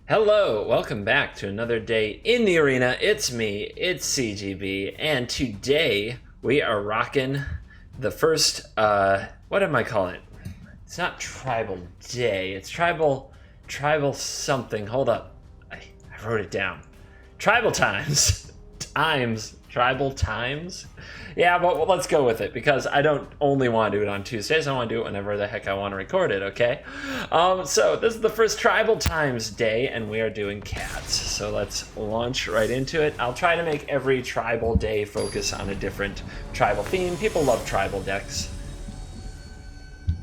Hello, welcome back to another day in the arena. It's me, it's CGB, and today we are rocking the first, what am I calling it? It's not Tribal Day, it's Tribal something. Hold up, I wrote it down. Tribal Times. Tribal Times? Yeah, but let's go with it because I don't only want to do it on Tuesdays. I want to do it whenever the heck I want to record it, okay? So this is the first Tribal Times day, and we are doing cats. So let's launch right into it. I'll try to make every tribal day focus on a different tribal theme. People love tribal decks.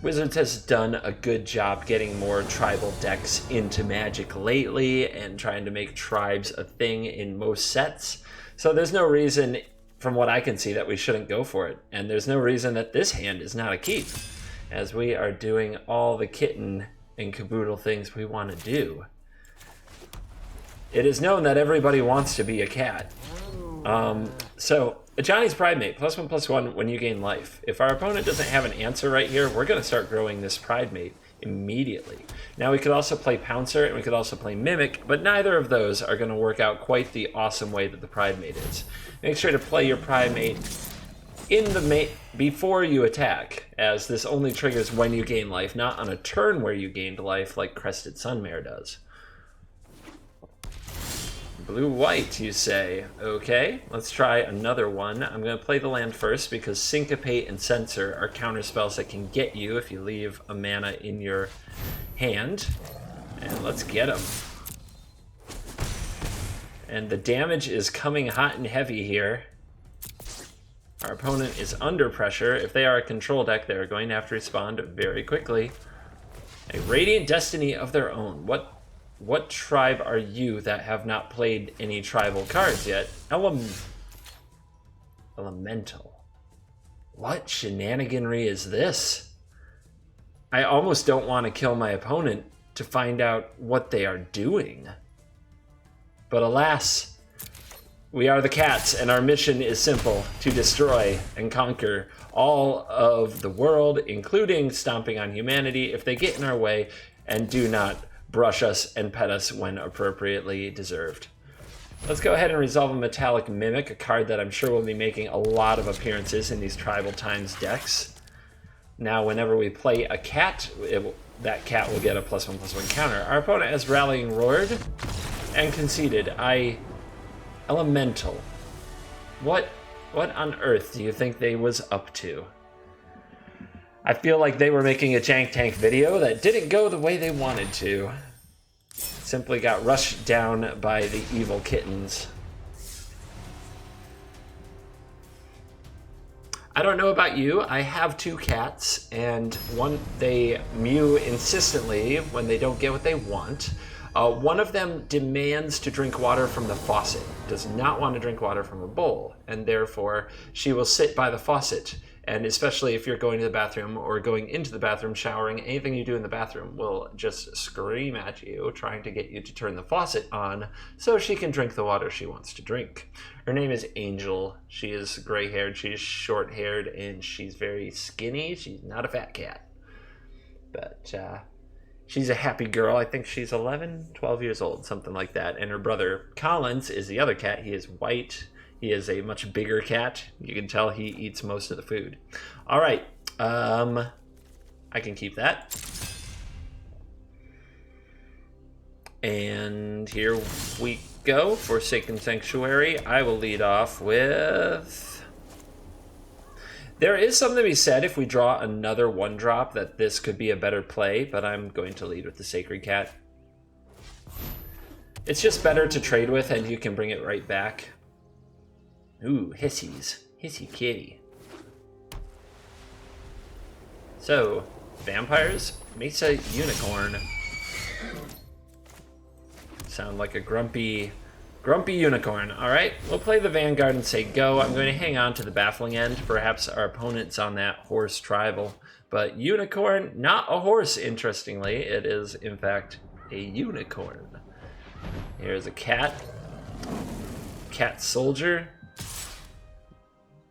Wizards has done a good job getting more tribal decks into Magic lately and trying to make tribes a thing in most sets. So there's no reason, from what I can see, that we shouldn't go for it. And there's no reason that this hand is not a keep, as we are doing all the kitten and caboodle things we want to do. It is known that everybody wants to be a cat. So Ajani's Pridemate, +1/+1 when you gain life. If our opponent doesn't have an answer right here, we're going to start growing this Pridemate immediately. Now we could also play Pouncer and we could also play Mimic, but neither of those are going to work out quite the awesome way that the Pridemate is. Make sure to play your Pridemate in the mate before you attack, as this only triggers when you gain life, not on a turn where you gained life like Crested Sunmare does. Blue-white, you say? Okay, let's try another one. I'm going to play the land first because Syncopate and Censor are counter spells that can get you if you leave a mana in your hand. And let's get them. And the damage is coming hot and heavy here. Our opponent is under pressure. If they are a control deck, they're going to have to respond very quickly. A Radiant Destiny of their own. What tribe are you that have not played any tribal cards yet? Elemental. What shenaniganry is this? I almost don't want to kill my opponent to find out what they are doing. But alas, we are the cats, and our mission is simple: to destroy and conquer all of the world, including stomping on humanity if they get in our way and do not brush us and pet us when appropriately deserved. Let's go ahead and resolve a Metallic Mimic, a card that I'm sure will be making a lot of appearances in these Tribal Times decks. Now, whenever we play a cat, that cat will get a +1/+1 counter. Our opponent has Rallying Roared and conceded. Elemental. What on earth do you think they was up to? I feel like they were making a Jank Tank video that didn't go the way they wanted to. Simply got rushed down by the evil kittens. I don't know about you, I have two cats, and they mew insistently when they don't get what they want. One of them demands to drink water from the faucet, does not want to drink water from a bowl, and therefore she will sit by the faucet. And especially if you're going to the bathroom or going into the bathroom, showering, anything you do in the bathroom will just scream at you, trying to get you to turn the faucet on so she can drink the water she wants to drink. Her name is Angel. She is gray-haired, she's short-haired, and she's very skinny. She's not a fat cat. But she's a happy girl. I think she's 11, 12 years old, something like that. And her brother Collins is the other cat. He is white. He is a much bigger cat. You can tell he eats most of the food. All right. I can keep that. And here we go. Forsaken Sanctuary. I will lead off with... There is something to be said if we draw another 1-drop that this could be a better play, but I'm going to lead with the Sacred Cat. It's just better to trade with, and you can bring it right back. Ooh, hissies. Hissy kitty. So, vampires, Mesa Unicorn. Sound like a grumpy unicorn. Alright, we'll play the Vanguard and say go. I'm going to hang on to the Baffling End. Perhaps our opponent's on that horse tribal. But unicorn, not a horse, interestingly. It is, in fact, a unicorn. Here's a cat. Cat soldier.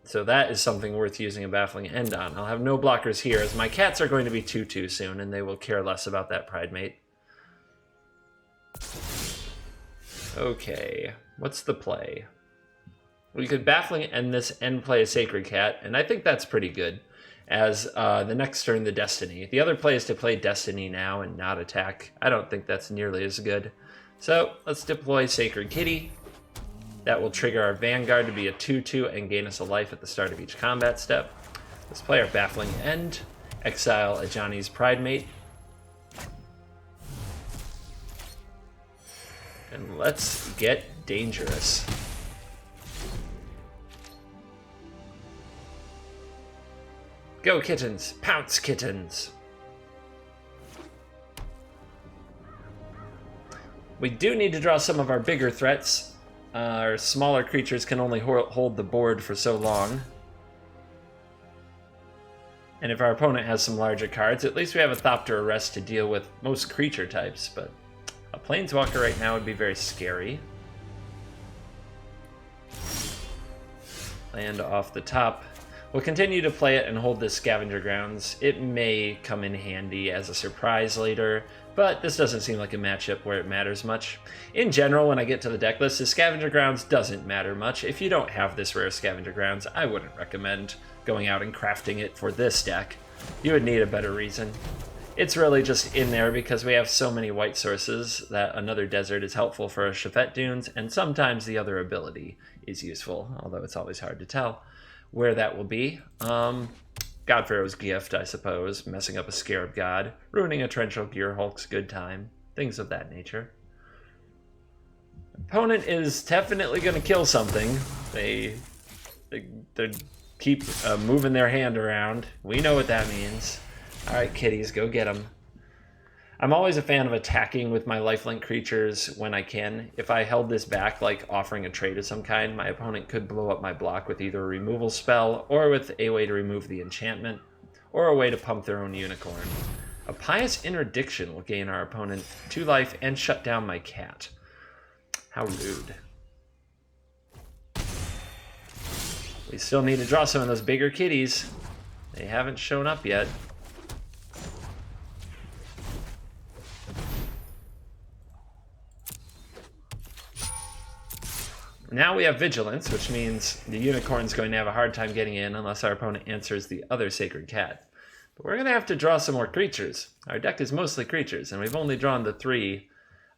So that is something worth using a Baffling End on. I'll have no blockers here, as my cats are going to be 2/2 soon, and they will care less about that Pridemate. Okay, what's the play? We could Baffling End this and play a Sacred Cat, and I think that's pretty good. As the next turn, the Destiny. The other play is to play Destiny now and not attack. I don't think that's nearly as good. So let's deploy Sacred Kitty. That will trigger our Vanguard to be a 2/2 and gain us a life at the start of each combat step. Let's play our Baffling End. Exile Ajani's Pridemate. And let's get dangerous. Go kittens! Pounce kittens! We do need to draw some of our bigger threats. Our smaller creatures can only hold the board for so long. And if our opponent has some larger cards, at least we have a Thopter Arrest to deal with most creature types, but a Planeswalker right now would be very scary. Land off the top. We'll continue to play it and hold this Scavenger Grounds. It may come in handy as a surprise later, but this doesn't seem like a matchup where it matters much. In general, when I get to the deck list, the Scavenger Grounds doesn't matter much. If you don't have this rare Scavenger Grounds, I wouldn't recommend going out and crafting it for this deck. You would need a better reason. It's really just in there because we have so many white sources that another desert is helpful for our Shefet Dunes, and sometimes the other ability is useful, although it's always hard to tell where that will be. God Pharaoh's Gift, I suppose, messing up a Scarab God, ruining a Torrential Gearhulk's good time, things of that nature. Opponent is definitely going to kill something. They keep moving their hand around. We know what that means. All right, kitties, go get them. I'm always a fan of attacking with my lifelink creatures when I can. If I held this back, like offering a trade of some kind, my opponent could blow up my block with either a removal spell, or with a way to remove the enchantment, or a way to pump their own unicorn. A Pious Interdiction will gain our opponent 2 life and shut down my cat. How rude. We still need to draw some of those bigger kitties. They haven't shown up yet. Now we have Vigilance, which means the Unicorn's going to have a hard time getting in unless our opponent answers the other Sacred Cat. But we're going to have to draw some more creatures. Our deck is mostly creatures, and we've only drawn the 3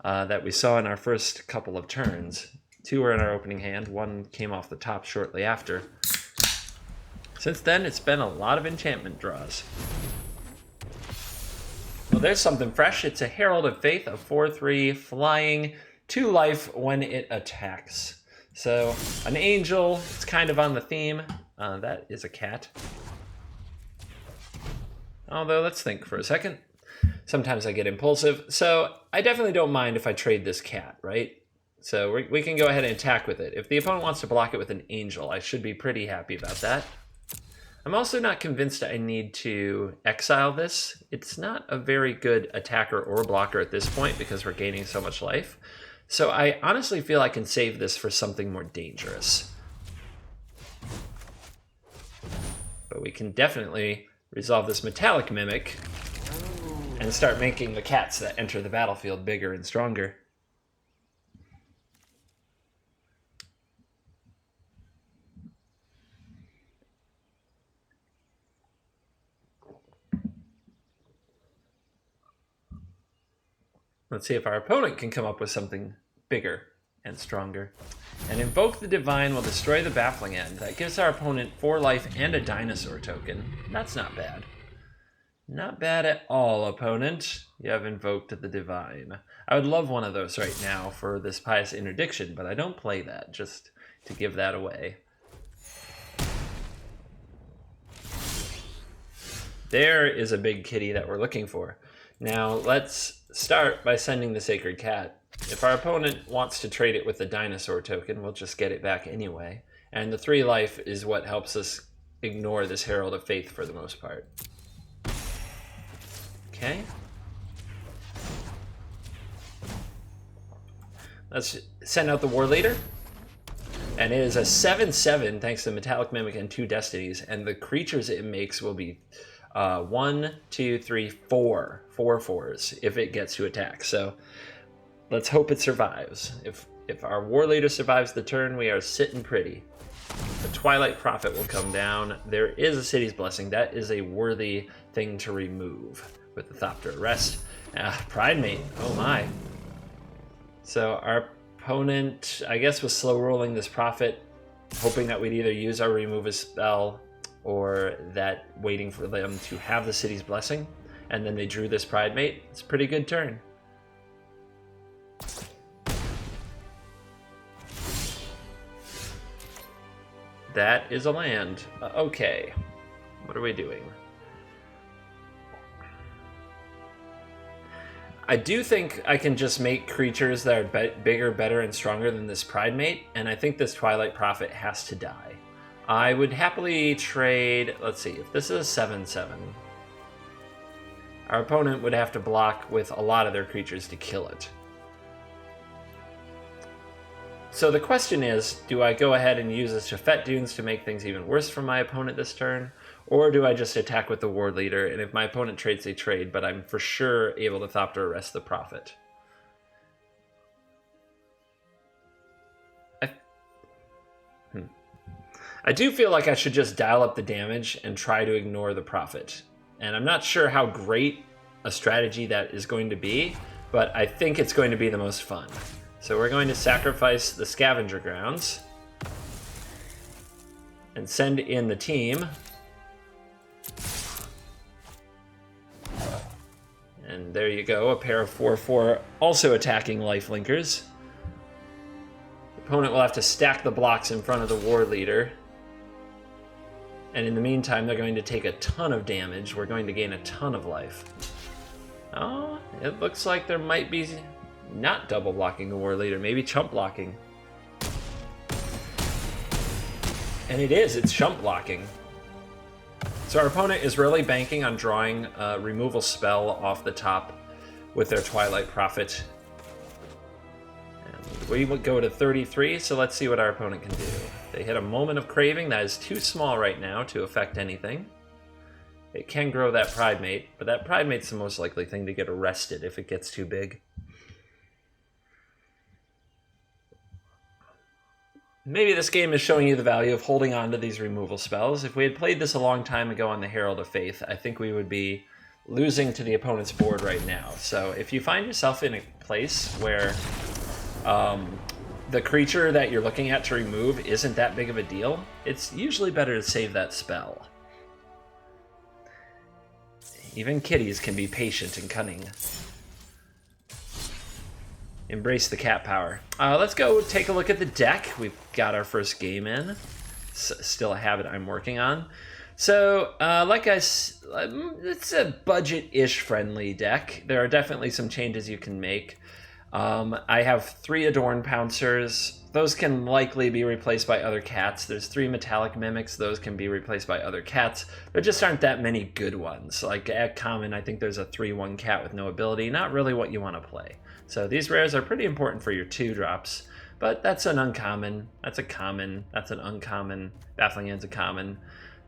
that we saw in our first couple of turns. 2 were in our opening hand, 1 came off the top shortly after. Since then, it's been a lot of enchantment draws. Well, there's something fresh. It's a Herald of Faith, a 4/3 flying, 2 life when it attacks. So, an angel, it's kind of on the theme. That is a cat. Although, let's think for a second. Sometimes I get impulsive. So, I definitely don't mind if I trade this cat, right? So, we can go ahead and attack with it. If the opponent wants to block it with an angel, I should be pretty happy about that. I'm also not convinced I need to exile this. It's not a very good attacker or blocker at this point because we're gaining so much life. So I honestly feel I can save this for something more dangerous. But we can definitely resolve this Metallic Mimic and start making the cats that enter the battlefield bigger and stronger. Let's see if our opponent can come up with something bigger and stronger. And Invoke the Divine will destroy the Baffling End. That gives our opponent 4 life and a dinosaur token. That's not bad. Not bad at all, opponent. You have Invoked the Divine. I would love one of those right now for this Pious Interdiction, but I don't play that, just to give that away. There is a big kitty that we're looking for. Now, let's start by sending the Sacred Cat. If our opponent wants to trade it with the dinosaur token, we'll just get it back anyway. And the 3 life is what helps us ignore this Herald of Faith for the most part. Okay. Let's send out the Warleader. And it is a 7/7 thanks to Metallic Mimic and 2 Destinies. And the creatures it makes will be 1, 2, 3, 4 4/4s if it gets to attack. So let's hope it survives. If If our Warleader survives the turn, we are sitting pretty. The Twilight Prophet will come down. There is a City's Blessing. That is a worthy thing to remove with the Thopter Arrest. Pridemate. Oh my. So our opponent, I guess, was slow rolling this Prophet, hoping that we'd either use our remove a spell or that waiting for them to have the City's Blessing. And then they drew this Pridemate. It's a pretty good turn. That is a land. Okay. What are we doing? I do think I can just make creatures that are bigger, better, and stronger than this Pridemate, and I think this Twilight Prophet has to die. I would happily trade... Let's see, if this is a 7/7, our opponent would have to block with a lot of their creatures to kill it. So the question is, do I go ahead and use the Shefet Dunes to make things even worse for my opponent this turn? Or do I just attack with the Warleader, and if my opponent trades, they trade, but I'm for sure able to Thopter Arrest the Prophet? I do feel like I should just dial up the damage and try to ignore the Prophet. And I'm not sure how great a strategy that is going to be, but I think it's going to be the most fun. So we're going to sacrifice the Scavenger Grounds and send in the team. And there you go, a pair of 4/4 also attacking Lifelinkers. The opponent will have to stack the blocks in front of the Warleader. And in the meantime, they're going to take a ton of damage. We're going to gain a ton of life. Oh, it looks like there might be not double blocking the Warleader, maybe chump blocking. And it is, it's chump blocking. So our opponent is really banking on drawing a removal spell off the top with their Twilight Prophet. And we would go to 33, so let's see what our opponent can do. They hit a Moment of Craving. That is too small right now to affect anything. It can grow that Pridemate, but that Pridemate's the most likely thing to get arrested if it gets too big. Maybe this game is showing you the value of holding on to these removal spells. If we had played this a long time ago on the Herald of Faith, I think we would be losing to the opponent's board right now. So if you find yourself in a place where the creature that you're looking at to remove isn't that big of a deal, it's usually better to save that spell. Even kitties can be patient and cunning. Embrace the cat power. Let's go take a look at the deck. We've got our first game in. Still a habit I'm working on. So, it's a budget-ish friendly deck. There are definitely some changes you can make. I have 3 Adorned Pouncers. Those can likely be replaced by other cats. There's 3 Metallic Mimics. Those can be replaced by other cats. There just aren't that many good ones. Like at common, I think there's a 3/1 cat with no ability. Not really what you want to play. So these rares are pretty important for your 2-drops, but that's an uncommon, that's a common, that's an uncommon, Baffling End's a common,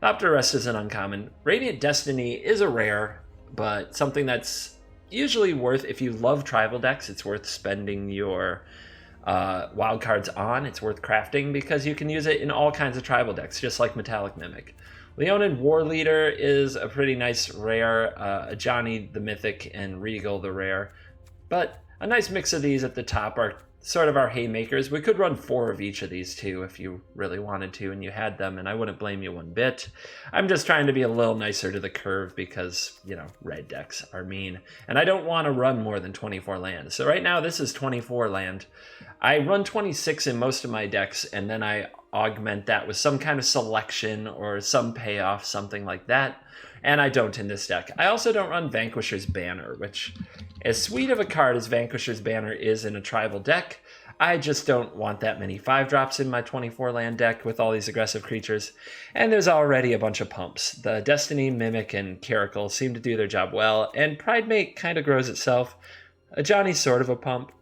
Thopter Arrest is an uncommon. Radiant Destiny is a rare, but something that's usually worth, if you love tribal decks, it's worth spending your wild cards on. It's worth crafting because you can use it in all kinds of tribal decks, just like Metallic Mimic. Leonin Warleader is a pretty nice rare, Ajani the Mythic and Regal the rare, but a nice mix of these at the top are sort of our haymakers. We could run 4 of each of these too if you really wanted to and you had them, and I wouldn't blame you one bit. I'm just trying to be a little nicer to the curve because, you know, red decks are mean. And I don't want to run more than 24 land. So right now this is 24 land. I run 26 in most of my decks, and then I augment that with some kind of selection or some payoff, something like that. And I don't in this deck. I also don't run Vanquisher's Banner, which, as sweet of a card as Vanquisher's Banner is in a tribal deck, I just don't want that many 5-drops in my 24 land deck with all these aggressive creatures. And there's already a bunch of pumps. The Destiny, Mimic, and Caracal seem to do their job well, and Pridemate kind of grows itself. Ajani's sort of a pump.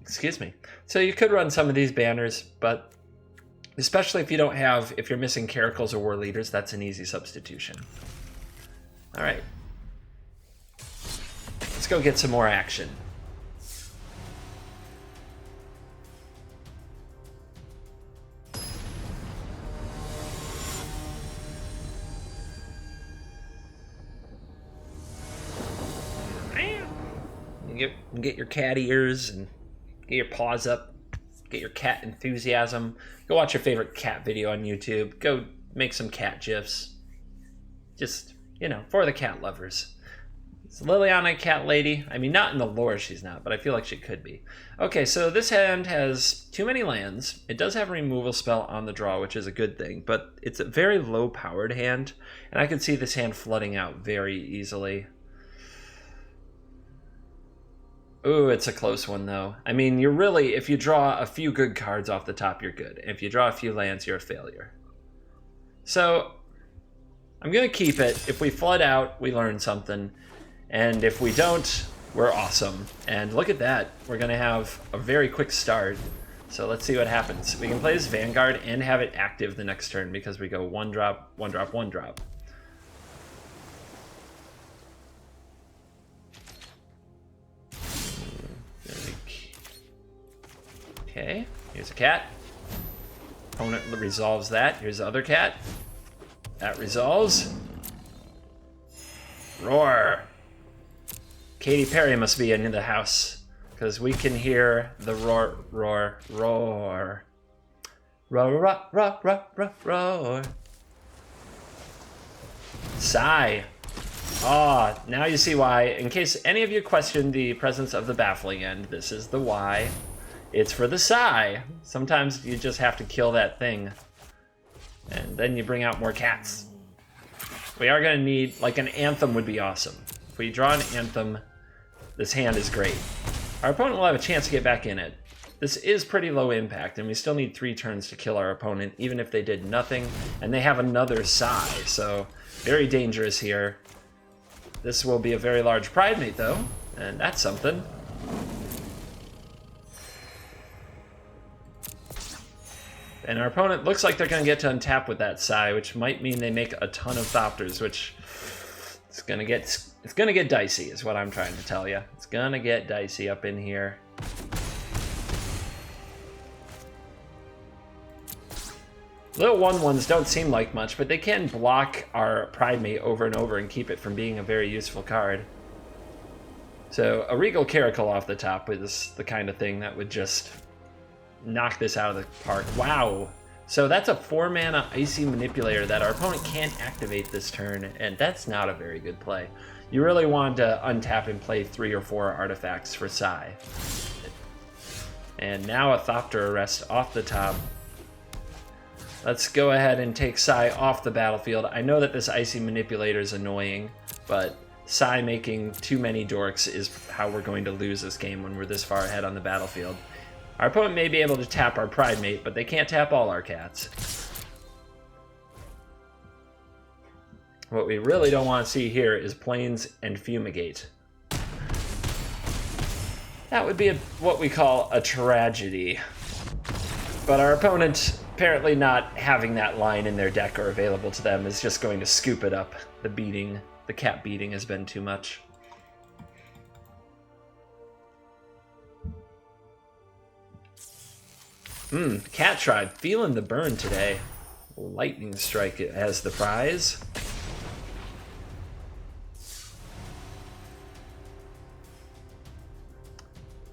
Excuse me. So you could run some of these banners, but especially if you're missing Caracals or Warleaders, that's an easy substitution. All right. Let's go get some more action. Get your cat ears and get your paws up. Get your cat enthusiasm. Go watch your favorite cat video on YouTube. Go make some cat gifs. Just, you know, for the cat lovers. Is Liliana a cat lady? I mean, not in the lore she's not, but I feel like she could be. Okay, so this hand has too many lands. It does have a removal spell on the draw, which is a good thing, but it's a very low-powered hand, and I can see this hand flooding out very easily. Ooh, it's a close one, though. I mean, you're really, if you draw a few good cards off the top, you're good. If you draw a few lands, you're a failure. So, I'm going to keep it. If we flood out, we learn something. And if we don't, we're awesome. And look at that. We're going to have a very quick start. So let's see what happens. We can play this Vanguard and have it active the next turn because we go 1-drop, 1-drop, 1-drop. Okay, here's a cat. Opponent resolves that. Here's the other cat. That resolves. Roar. Katy Perry must be in the house because we can hear the roar, roar, roar. Roar, roar, roar, roar, roar, roar. Sigh. Ah, now you see why. In case any of you questioned the presence of the Baffling End, this is the why. It's for the sigh. Sometimes you just have to kill that thing. And then you bring out more cats. We are going to need, like, an Anthem would be awesome. If we draw an Anthem, this hand is great. Our opponent will have a chance to get back in it. This is pretty low impact, and we still need 3 turns to kill our opponent, even if they did nothing. And they have another sigh, so very dangerous here. This will be a very large Pridemate, though, and that's something. And our opponent looks like they're going to get to untap with that sigh, which might mean they make a ton of Thopters, which it's going to get dicey, is what I'm trying to tell you. It's going to get dicey up in here. Little 1/1s don't seem like much, but they can block our Pridemate over and over and keep it from being a very useful card. So a Regal Caracal off the top is the kind of thing that would just knock this out of the park. Wow. So that's a 4-mana Icy Manipulator that our opponent can't activate this turn, and that's not a very good play. You really want to untap and play 3 or 4 artifacts for Sai. And now a Thopter Arrest off the top. Let's go ahead and take Sai off the battlefield. I know that this Icy Manipulator is annoying, but Sai making too many dorks is how we're going to lose this game when we're this far ahead on the battlefield. Our opponent may be able to tap our Pridemate, but they can't tap all our cats. What we really don't want to see here is Plains and Fumigate. That would be what we call a tragedy. But our opponent, apparently not having that line in their deck or available to them, is just going to scoop it up. The cat beating has been too much. Cat Tribe, feeling the burn today. Lightning Strike as the prize.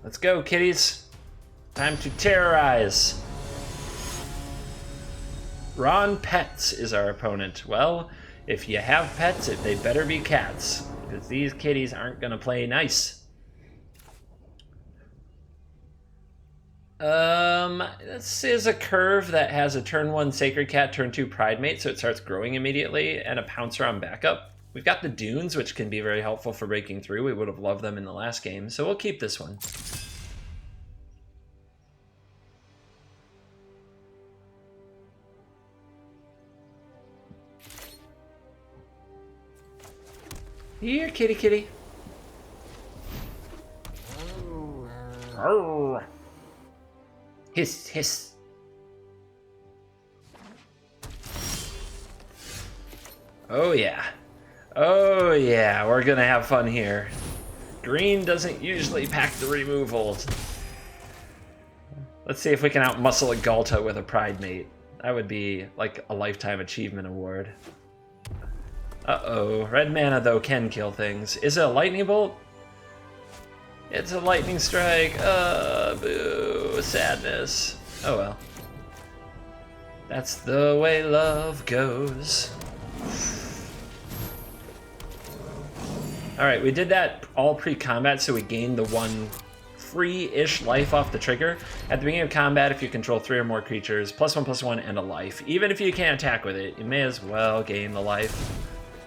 Let's go, kitties. Time to terrorize. Ron Pets is our opponent. Well, if you have pets, they better be cats, because these kitties aren't going to play nice. This is a curve that has a turn 1 Sacred Cat, turn 2 Pridemate, so it starts growing immediately, and a Pouncer on backup. We've got the Dunes, which can be very helpful for breaking through. We would have loved them in the last game, so we'll keep this one. Here, kitty kitty. Arr. Hiss, hiss. Oh yeah. Oh yeah, we're gonna have fun here. Green doesn't usually pack the removals. Let's see if we can outmuscle a Galta with a Pridemate. That would be like a lifetime achievement award. Uh-oh. Red mana, though, can kill things. Is it a lightning bolt? It's a lightning strike. Boo. Sadness. Oh well. That's the way love goes. Alright, we did that all pre-combat, so we gained the one free-ish life off the trigger. At the beginning of combat, if you control 3 or more creatures, +1/+1 and a life. Even if you can't attack with it, you may as well gain the life.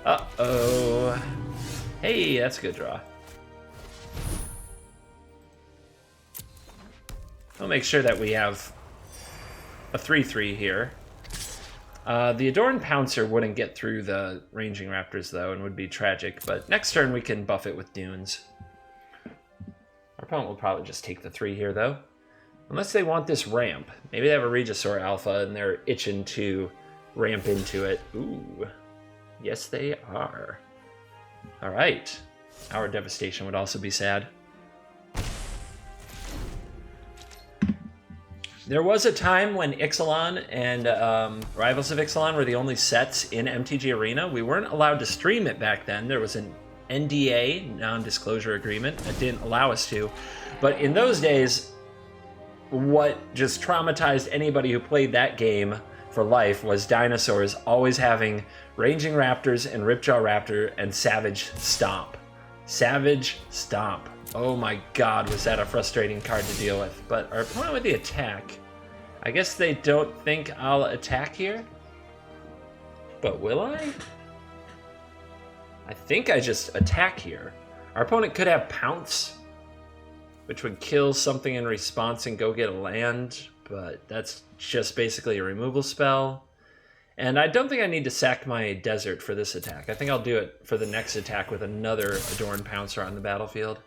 Uh-oh. Hey, that's a good draw. We'll make sure that we have a 3/3 here. The Adorned Pouncer wouldn't get through the Ranging Raptors, though, and would be tragic, but next turn we can buff it with Dunes. Our opponent will probably just take the 3 here, though. Unless they want this ramp. Maybe they have a Regisaur Alpha, and they're itching to ramp into it. Ooh. Yes, they are. Alright. Our Devastation would also be sad. There was a time when Ixalan and Rivals of Ixalan were the only sets in MTG Arena. We weren't allowed to stream it back then. There was an NDA, non-disclosure agreement, that didn't allow us to. But in those days, what just traumatized anybody who played that game for life was dinosaurs always having Ranging Raptors and Ripjaw Raptor and Savage Stomp. Savage Stomp. Oh my god, was that a frustrating card to deal with. But our opponent with the attack, I guess they don't think I'll attack here? But will I? I think I just attack here. Our opponent could have Pounce, which would kill something in response and go get a land, but that's just basically a removal spell. And I don't think I need to sack my desert for this attack. I think I'll do it for the next attack with another Adorned Pouncer on the battlefield.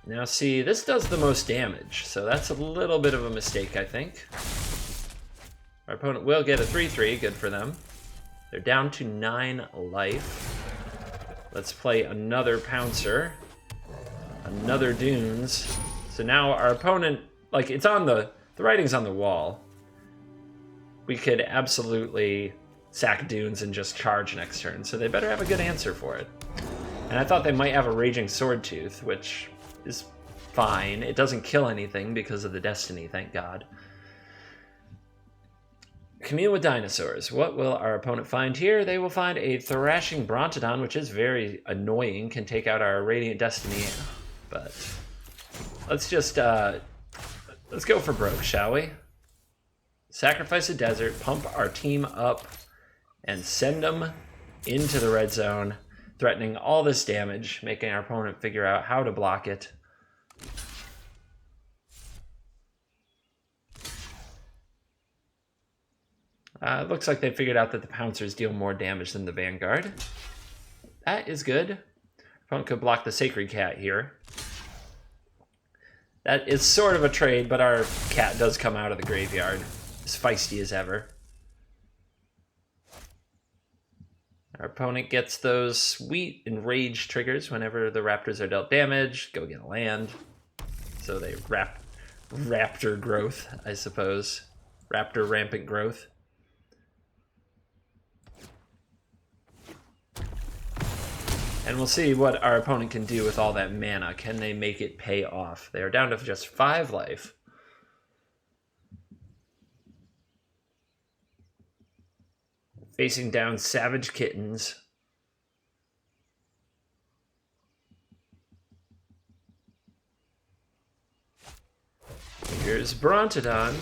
Now see, this does the most damage, so that's a little bit of a mistake, I think. Our opponent will get a 3/3, good for them. They're down to 9 life. Let's play another Pouncer. Another Dunes. So now our opponent, like, it's on the writing's on the wall. We could absolutely sack Dunes and just charge next turn, so they better have a good answer for it. And I thought they might have a Raging Swordtooth, which is fine. It doesn't kill anything because of the Destiny, thank God. Commune with Dinosaurs. What will our opponent find here? They will find a Thrashing Brontodon, which is very annoying, can take out our Radiant Destiny, but let's just, let's go for broke, shall we? Sacrifice a desert, pump our team up, and send them into the red zone, threatening all this damage, making our opponent figure out how to block it. It looks like they figured out that the Pouncers deal more damage than the Vanguard. That is good. Opponent could block the Sacred Cat here. That is sort of a trade, but our cat does come out of the graveyard. As feisty as ever. Our opponent gets those sweet enrage triggers whenever the Raptors are dealt damage. Go get a land. So they Raptor growth, I suppose. Raptor rampant growth. And we'll see what our opponent can do with all that mana. Can they make it pay off? They are down to just 5 life. Facing down Savage Kittens. Here's Brontodon.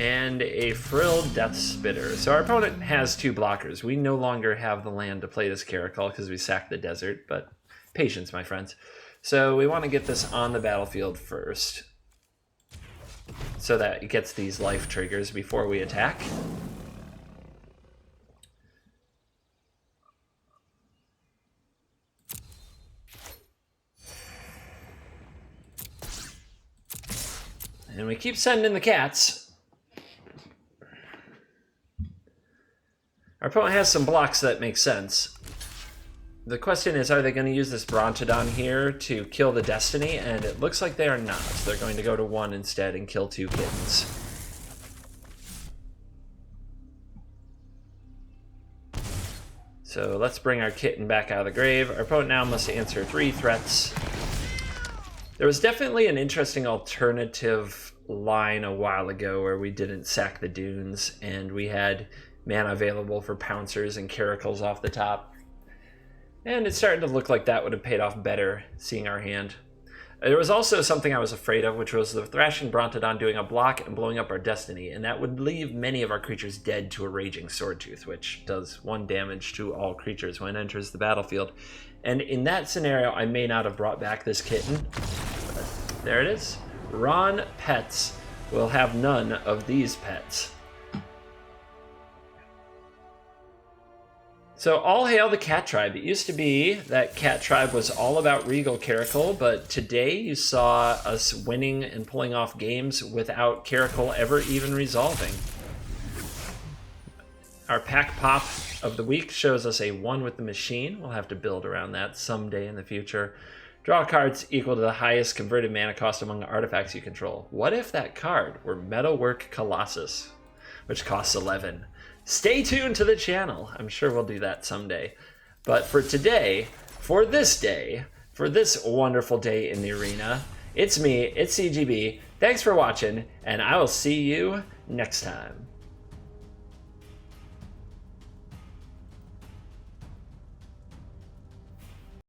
And a Frilled Death Spitter. So our opponent has 2 blockers. We no longer have the land to play this Caracal because we sacked the desert, but patience, my friends. So we want to get this on the battlefield first, so that it gets these life triggers before we attack. And we keep sending the cats. Our opponent has some blocks that make sense. The question is, are they going to use this Brontodon here to kill the Destiny? And it looks like they are not. They're going to go to 1 instead and kill 2 kittens. So let's bring our kitten back out of the grave. Our opponent now must answer 3 threats. There was definitely an interesting alternative line a while ago where we didn't sack the dunes and we had mana available for pouncers and caracals off the top. And it's starting to look like that would have paid off better, seeing our hand. There was also something I was afraid of, which was the Thrashing Brontodon doing a block and blowing up our Destiny, and that would leave many of our creatures dead to a Raging Swordtooth, which does 1 damage to all creatures when it enters the battlefield. And in that scenario, I may not have brought back this kitten. But there it is. Ron Pets will have none of these pets. So all hail the Cat Tribe. It used to be that Cat Tribe was all about Regal Caracal, but today you saw us winning and pulling off games without Caracal ever even resolving. Our pack pop of the week shows us a 1 with the machine. We'll have to build around that someday in the future. Draw cards equal to the highest converted mana cost among artifacts you control. What if that card were Metalwork Colossus, which costs 11? Stay tuned to the channel. I'm sure we'll do that someday. But for today, for this wonderful day in the arena, it's me, it's CGB. Thanks for watching, and I will see you next time.